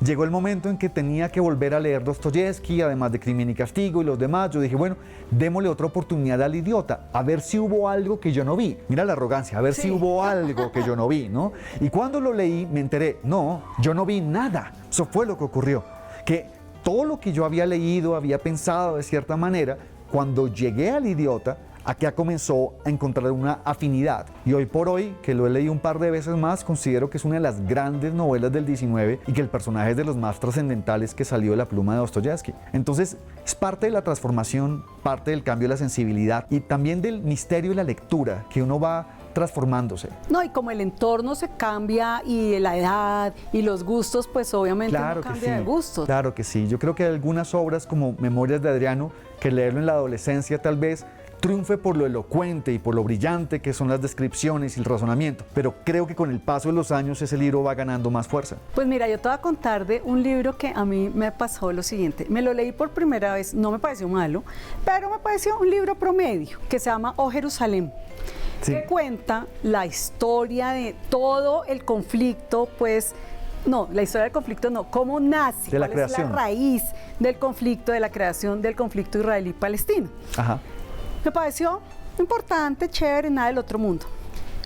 Llegó el momento en que tenía que volver a leer Dostoyevsky, además de Crimen y Castigo y los demás. Yo dije, bueno, démosle otra oportunidad al idiota, a ver si hubo algo que yo no vi. Mira la arrogancia, a ver si hubo algo que yo no vi, ¿no? Y cuando lo leí me enteré, no, yo no vi nada. Eso fue lo que ocurrió. Que todo lo que yo había leído, había pensado de cierta manera, cuando llegué al idiota, aquí comenzó a encontrar una afinidad. Y hoy por hoy, que lo he leído un par de veces más, considero que es una de las grandes novelas del 19 y que el personaje es de los más trascendentales que salió de la pluma de Dostoyevsky. Entonces, es parte de la transformación, parte del cambio de la sensibilidad y también del misterio de la lectura, que uno va transformándose. No, y como el entorno se cambia y la edad y los gustos, pues obviamente claro uno cambia de gustos. Claro que sí. Yo creo que hay algunas obras como Memorias de Adriano, que leerlo en la adolescencia tal vez triunfe por lo elocuente y por lo brillante que son las descripciones y el razonamiento, pero creo que con el paso de los años ese libro va ganando más fuerza. Pues mira, yo te voy a contar de un libro que a mí me pasó lo siguiente. Me lo leí por primera vez, no me pareció malo, pero me pareció un libro promedio que se llama Oh Jerusalén. Sí. Que cuenta la historia de todo el conflicto, pues no, la historia del conflicto no, cómo nace, de la cuál creación. Es la raíz del conflicto, de la creación del conflicto israelí-palestino. Ajá. Me pareció importante, chévere, nada del otro mundo.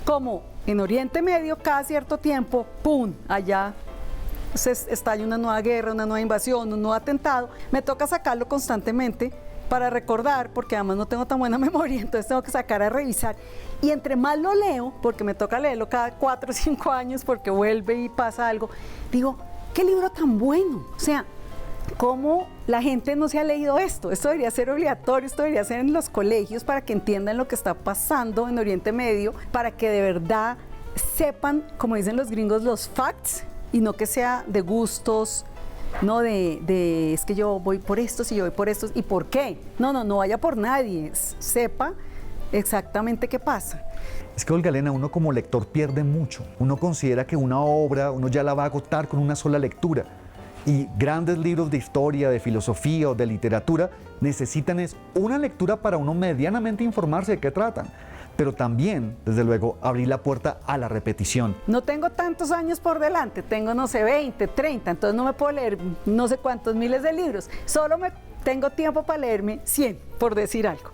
Como en Oriente Medio, cada cierto tiempo, ¡pum!, allá se estalla una nueva guerra, una nueva invasión, un nuevo atentado. Me toca sacarlo constantemente para recordar, porque además no tengo tan buena memoria, entonces tengo que sacar a revisar. Y entre más lo leo, porque me toca leerlo cada 4 o 5 años, porque vuelve y pasa algo, digo, qué libro tan bueno. O sea, ¿cómo la gente no se ha leído esto? Esto debería ser obligatorio, esto debería ser en los colegios para que entiendan lo que está pasando en Oriente Medio, para que de verdad sepan, como dicen los gringos, los facts, y no que sea de gustos, no de es que yo voy por estos y yo voy por estos, ¿y por qué? No vaya por nadie, sepa exactamente qué pasa. Es que, Olga Elena, uno como lector pierde mucho. Uno considera que una obra, uno ya la va a agotar con una sola lectura. Y grandes libros de historia, de filosofía o de literatura necesitan una lectura para uno medianamente informarse de qué tratan, pero también, desde luego, abrir la puerta a la repetición. No tengo tantos años por delante, tengo, no sé, 20, 30, entonces no me puedo leer no sé cuántos miles de libros, solo tengo tiempo para leerme 100, por decir algo.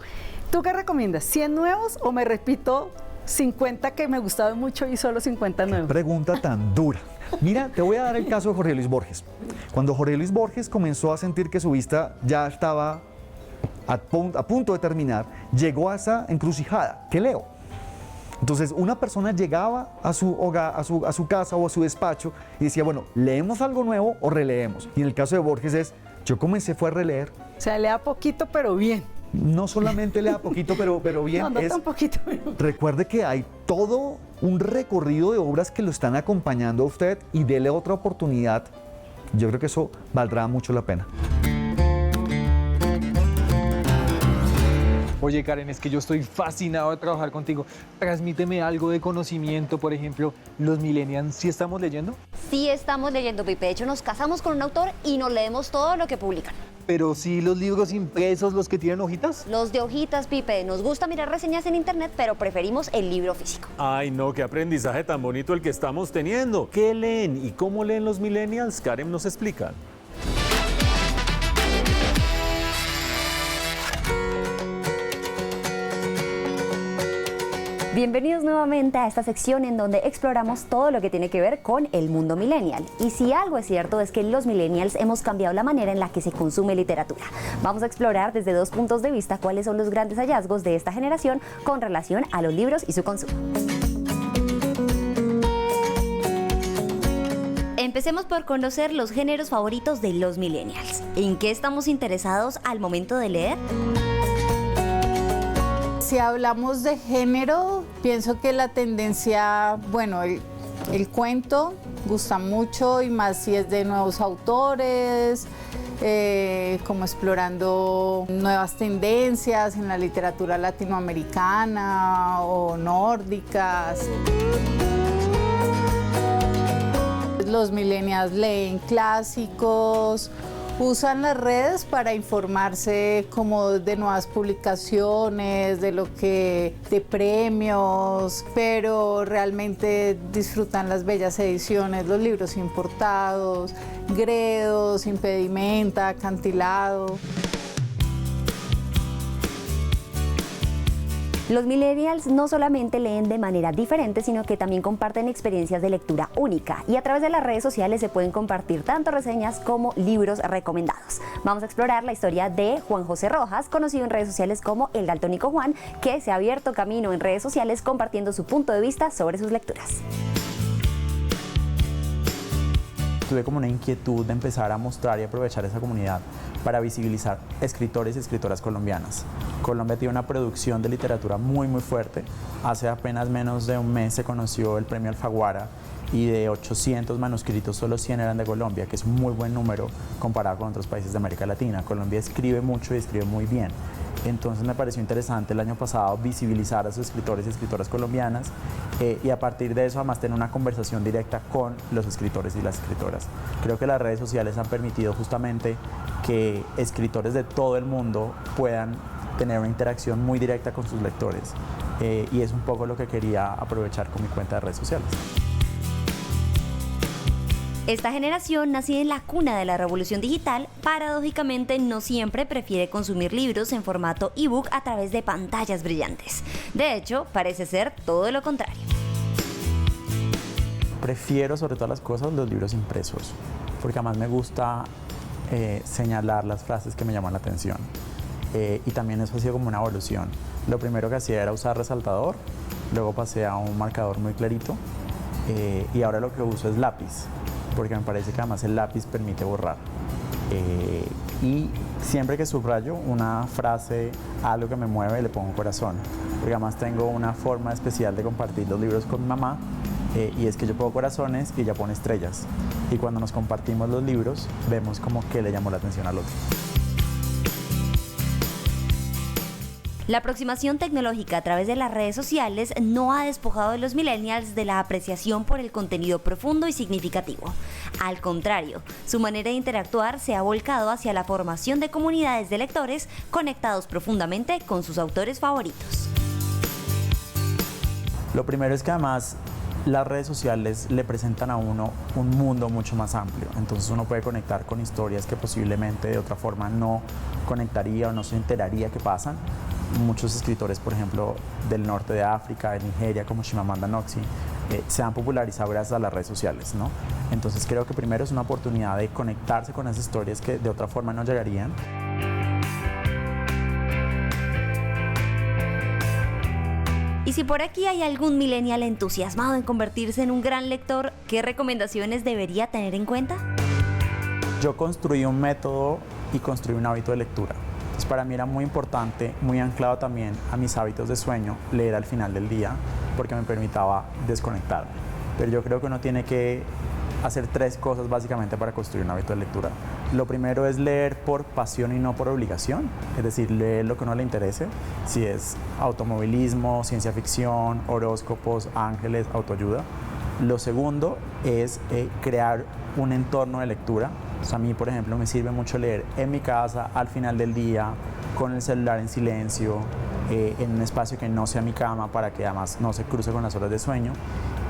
¿Tú qué recomiendas? ¿100 nuevos o me repito 50 que me gustaban mucho y solo 50 nuevos? Qué pregunta tan dura. Mira, te voy a dar el caso de Jorge Luis Borges. Cuando Jorge Luis Borges comenzó a sentir que su vista ya estaba a punto de terminar, llegó a esa encrucijada. ¿Qué leo? Entonces, una persona llegaba a su hogar, a su casa o a su despacho y decía, bueno, ¿leemos algo nuevo o releemos? Y en el caso de Borges yo comencé fue a releer. O sea, lea poquito, pero bien. No solamente lea poquito, pero bien. No tan poquito. Recuerde que hay todo un recorrido de obras que lo están acompañando a usted y dele otra oportunidad. Yo creo que eso valdrá mucho la pena. Oye, Karen, es que yo estoy fascinado de trabajar contigo. Transmíteme algo de conocimiento, por ejemplo, ¿los millennials sí estamos leyendo? Sí estamos leyendo, Pipe. De hecho, nos casamos con un autor y nos leemos todo lo que publican. Pero sí los libros impresos, los que tienen hojitas. Los de hojitas, Pipe. Nos gusta mirar reseñas en internet, pero preferimos el libro físico. Ay, no, qué aprendizaje tan bonito el que estamos teniendo. ¿Qué leen y cómo leen los millennials? Karen nos explica. Bienvenidos nuevamente a esta sección en donde exploramos todo lo que tiene que ver con el mundo millennial. Y si algo es cierto es que los millennials hemos cambiado la manera en la que se consume literatura. Vamos a explorar desde dos puntos de vista cuáles son los grandes hallazgos de esta generación con relación a los libros y su consumo. Empecemos por conocer los géneros favoritos de los millennials. ¿En qué estamos interesados al momento de leer? Si hablamos de género, pienso que la tendencia, bueno, el cuento gusta mucho y más si es de nuevos autores, como explorando nuevas tendencias en la literatura latinoamericana o nórdicas. Los millennials leen clásicos, usan las redes para informarse como de nuevas publicaciones, de premios, pero realmente disfrutan las bellas ediciones, los libros importados, Gredos, Impedimenta, Acantilado. Los millennials no solamente leen de manera diferente, sino que también comparten experiencias de lectura única. Y a través de las redes sociales se pueden compartir tanto reseñas como libros recomendados. Vamos a explorar la historia de Juan José Rojas, conocido en redes sociales como el Daltónico Juan, que se ha abierto camino en redes sociales compartiendo su punto de vista sobre sus lecturas. Tuve como una inquietud de empezar a mostrar y aprovechar esa comunidad para visibilizar escritores y escritoras colombianas. Colombia tiene una producción de literatura muy fuerte. Hace apenas menos de un mes se conoció el premio Alfaguara y de 800 manuscritos solo 100 eran de Colombia, que es un muy buen número comparado con otros países de América Latina. Colombia escribe mucho y escribe muy bien. Entonces me pareció interesante el año pasado visibilizar a sus escritores y escritoras colombianas y a partir de eso además tener una conversación directa con los escritores y las escritoras. Creo que las redes sociales han permitido justamente que escritores de todo el mundo puedan tener una interacción muy directa con sus lectores y es un poco lo que quería aprovechar con mi cuenta de redes sociales. Esta generación, nacida en la cuna de la revolución digital, paradójicamente no siempre prefiere consumir libros en formato ebook a través de pantallas brillantes. De hecho, parece ser todo lo contrario. Prefiero sobre todas las cosas los libros impresos, porque además me gusta señalar las frases que me llaman la atención. Y también eso ha sido como una evolución. Lo primero que hacía era usar resaltador, luego pasé a un marcador muy clarito y ahora lo que uso es lápiz, porque me parece que además el lápiz permite borrar. Y siempre que subrayo una frase, algo que me mueve, le pongo corazón, porque además tengo una forma especial de compartir los libros con mi mamá, y es que yo pongo corazones y ella pone estrellas. Y cuando nos compartimos los libros, vemos como que le llamó la atención al otro. La aproximación tecnológica a través de las redes sociales no ha despojado a los millennials de la apreciación por el contenido profundo y significativo. Al contrario, su manera de interactuar se ha volcado hacia la formación de comunidades de lectores conectados profundamente con sus autores favoritos. Lo primero es que además las redes sociales le presentan a uno un mundo mucho más amplio, entonces uno puede conectar con historias que posiblemente de otra forma no conectaría o no se enteraría que pasan. Muchos escritores, por ejemplo, del norte de África, de Nigeria, como Chimamanda Ngozi, se han popularizado gracias a las redes sociales, ¿no? Entonces creo que primero es una oportunidad de conectarse con esas historias que de otra forma no llegarían. Y si por aquí hay algún millennial entusiasmado en convertirse en un gran lector, ¿qué recomendaciones debería tener en cuenta? Yo construí un método y construí un hábito de lectura. Entonces para mí era muy importante, muy anclado también a mis hábitos de sueño, leer al final del día, porque me permitía desconectarme. Pero yo creo que uno tiene que hacer 3 cosas básicamente para construir un hábito de lectura. Lo primero es leer por pasión y no por obligación, es decir, leer lo que a uno le interese, si es automovilismo, ciencia ficción, horóscopos, ángeles, autoayuda. Lo segundo es crear un entorno de lectura. O sea, a mí, por ejemplo, me sirve mucho leer en mi casa, al final del día, con el celular en silencio, en un espacio que no sea mi cama para que además no se cruce con las horas de sueño.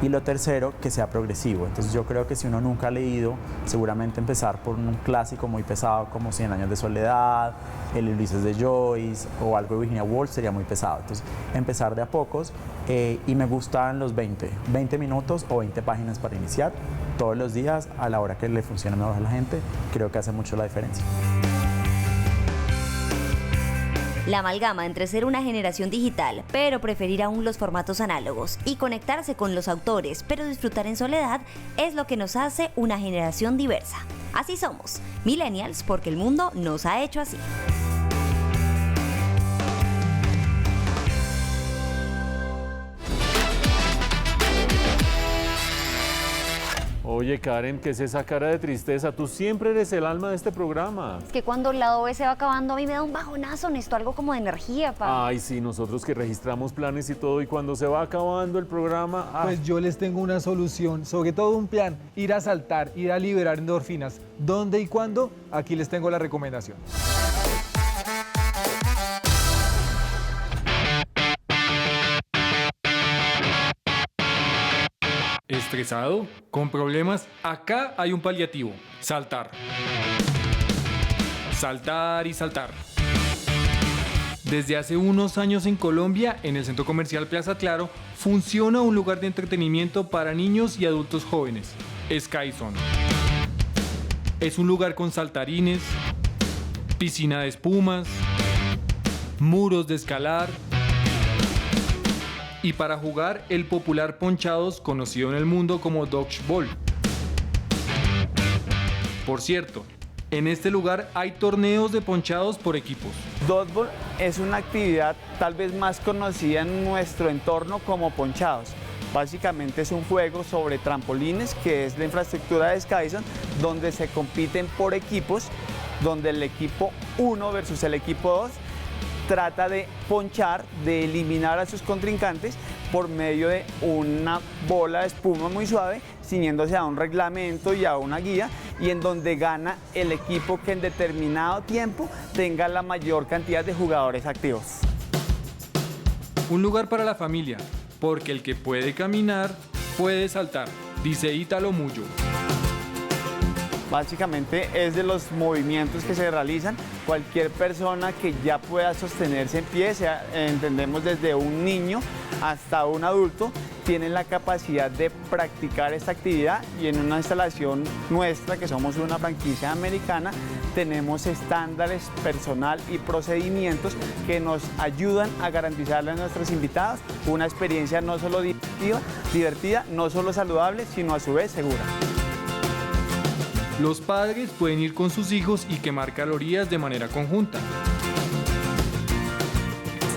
Y lo tercero, que sea progresivo. Entonces yo creo que si uno nunca ha leído, seguramente empezar por un clásico muy pesado como 100 años de soledad, el Ulises de Joyce o algo de Virginia Woolf sería muy pesado. Entonces empezar de a pocos y me gustan los 20 minutos o 20 páginas para iniciar todos los días a la hora que le funcione mejor a la gente. Creo que hace mucho la diferencia. La amalgama entre ser una generación digital, pero preferir aún los formatos análogos, y conectarse con los autores, pero disfrutar en soledad, es lo que nos hace una generación diversa. Así somos, millennials, porque el mundo nos ha hecho así. Oye, Karen, ¿qué es esa cara de tristeza? Tú siempre eres el alma de este programa. Es que cuando el lado B se va acabando, a mí me da un bajonazo, necesito algo como de energía, pa. Ay, sí, nosotros que registramos planes y todo, y cuando se va acabando el programa... Pues yo les tengo una solución, sobre todo un plan, ir a saltar, ir a liberar endorfinas. ¿Dónde y cuándo? Aquí les tengo la recomendación. ¿Estresado? ¿Con problemas? Acá hay un paliativo. Saltar. Saltar y saltar. Desde hace unos años en Colombia, en el centro comercial Plaza Claro, funciona un lugar de entretenimiento para niños y adultos jóvenes, Skyzone. Es un lugar con saltarines, piscina de espumas, muros de escalar, y para jugar el popular ponchados conocido en el mundo como dodgeball. Por cierto, en este lugar hay torneos de ponchados por equipos. Dodgeball es una actividad tal vez más conocida en nuestro entorno como ponchados. Básicamente es un juego sobre trampolines, que es la infraestructura de Skyzone, donde se compiten por equipos, donde el equipo 1 versus el equipo 2 trata de ponchar, de eliminar a sus contrincantes por medio de una bola de espuma muy suave, ciñéndose a un reglamento y a una guía, y en donde gana el equipo que en determinado tiempo tenga la mayor cantidad de jugadores activos. Un lugar para la familia, porque el que puede caminar, puede saltar, dice Ítalo Mullo. Básicamente es de los movimientos que se realizan. Cualquier persona que ya pueda sostenerse en pie, entendemos desde un niño hasta un adulto, tiene la capacidad de practicar esta actividad, y en una instalación nuestra, que somos una franquicia americana, tenemos estándares, personal y procedimientos que nos ayudan a garantizarle a nuestros invitados una experiencia no solo divertida, no solo saludable, sino a su vez segura. Los padres pueden ir con sus hijos y quemar calorías de manera conjunta.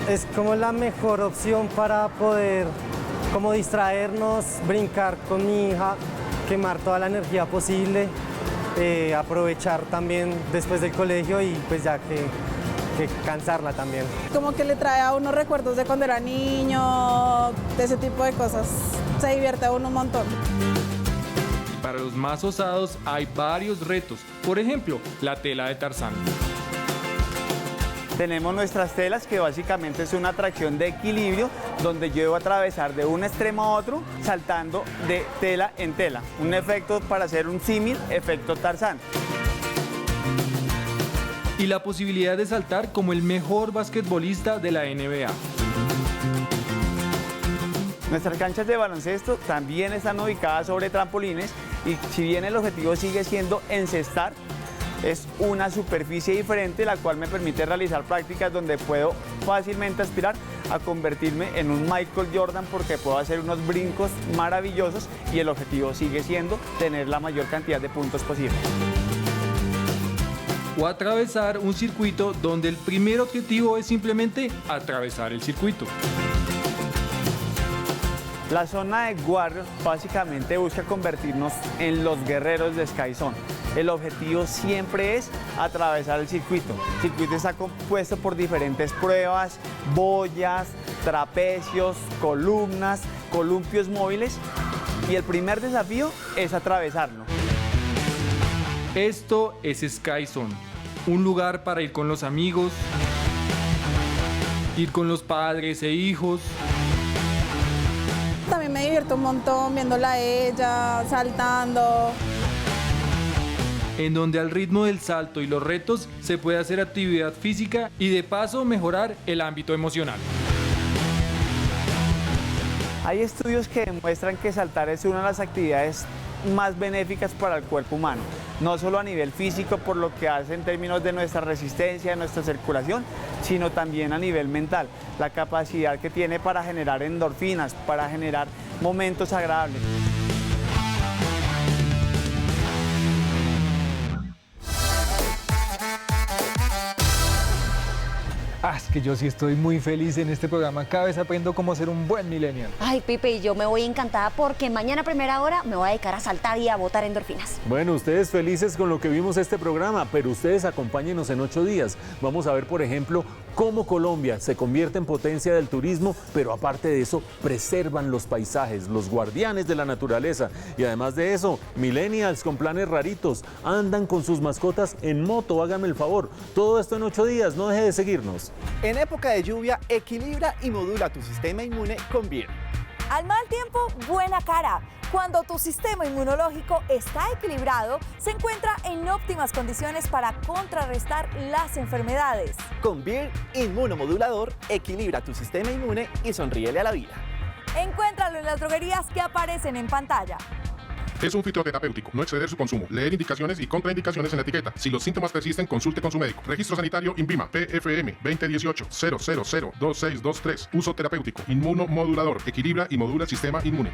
Es como la mejor opción para poder como distraernos, brincar con mi hija, quemar toda la energía posible, aprovechar también después del colegio y pues ya que cansarla también. Como que le trae a uno recuerdos de cuando era niño, de ese tipo de cosas. Se divierte a uno un montón. Para los más osados hay varios retos, por ejemplo, la tela de Tarzán. Tenemos nuestras telas, que básicamente es una atracción de equilibrio, donde yo debo atravesar de un extremo a otro saltando de tela en tela. Un efecto, para hacer un símil, efecto Tarzán. Y la posibilidad de saltar como el mejor basquetbolista de la NBA. Nuestras canchas de baloncesto también están ubicadas sobre trampolines, y si bien el objetivo sigue siendo encestar, es una superficie diferente, la cual me permite realizar prácticas donde puedo fácilmente aspirar a convertirme en un Michael Jordan, porque puedo hacer unos brincos maravillosos, y el objetivo sigue siendo tener la mayor cantidad de puntos posible. O atravesar un circuito donde el primer objetivo es simplemente atravesar el circuito. La zona de Warriors básicamente busca convertirnos en los guerreros de SkyZone. El objetivo siempre es atravesar el circuito. El circuito está compuesto por diferentes pruebas, boyas, trapecios, columnas, columpios móviles y el primer desafío es atravesarlo. Esto es SkyZone, un lugar para ir con los amigos, ir con los padres e hijos. También me divierto un montón viéndola a ella, saltando. En donde al ritmo del salto y los retos se puede hacer actividad física y de paso mejorar el ámbito emocional. Hay estudios que demuestran que saltar es una de las actividades más benéficas para el cuerpo humano, no solo a nivel físico por lo que hace en términos de nuestra resistencia, de nuestra circulación, sino también a nivel mental, la capacidad que tiene para generar endorfinas, para generar momentos agradables. Es que yo sí estoy muy feliz en este programa. Cada vez aprendo cómo ser un buen millennial. Ay, Pipe, y yo me voy encantada porque mañana a primera hora me voy a dedicar a saltar y a botar endorfinas. Bueno, ustedes felices con lo que vimos este programa, pero ustedes acompáñenos en 8 días. Vamos a ver, por ejemplo, cómo Colombia se convierte en potencia del turismo, pero aparte de eso, preservan los paisajes, los guardianes de la naturaleza. Y además de eso, millennials con planes raritos, andan con sus mascotas en moto, háganme el favor. Todo esto en 8 días, no deje de seguirnos. En época de lluvia, equilibra y modula tu sistema inmune con Beer. Al mal tiempo, buena cara. Cuando tu sistema inmunológico está equilibrado, se encuentra en óptimas condiciones para contrarrestar las enfermedades. Con Beer Inmunomodulador, equilibra tu sistema inmune y sonríele a la vida. Encuéntralo en las droguerías que aparecen en pantalla. Es un fitoterapéutico. No exceder su consumo. Leer indicaciones y contraindicaciones en la etiqueta. Si los síntomas persisten, consulte con su médico. Registro sanitario INVIMA. PFM 2018-0002623. Uso terapéutico. Inmunomodulador. Equilibra y modula el sistema inmune.